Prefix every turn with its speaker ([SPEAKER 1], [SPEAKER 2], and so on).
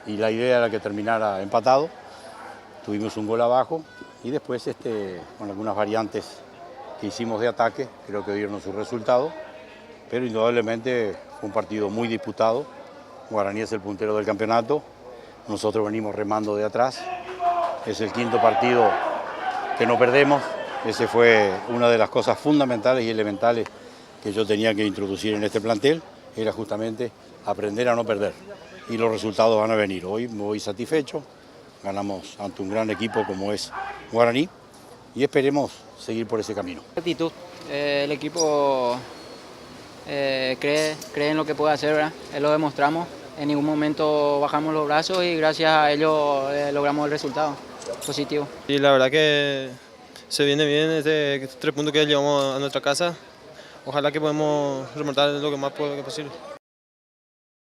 [SPEAKER 1] y la idea era que terminara empatado. Tuvimos un gol abajo y después con algunas variantes que hicimos de ataque, creo que dieron su resultado, pero indudablemente fue un partido muy disputado. Guaraní es el puntero del campeonato, nosotros venimos remando de atrás, es el quinto partido que no perdemos. Esa fue una de las cosas fundamentales y elementales que yo tenía que introducir en este plantel, era justamente aprender a no perder, y los resultados van a venir. Hoy me voy satisfecho, ganamos ante un gran equipo como es Guaraní y esperemos seguir por ese camino.
[SPEAKER 2] Actitud, el equipo cree en lo que puede hacer, ¿verdad? Lo demostramos, en ningún momento bajamos los brazos y gracias a ello logramos el resultado positivo.
[SPEAKER 3] Y la verdad que se viene bien estos 3 puntos que llevamos a nuestra casa. Ojalá que podamos remontar lo que más posible.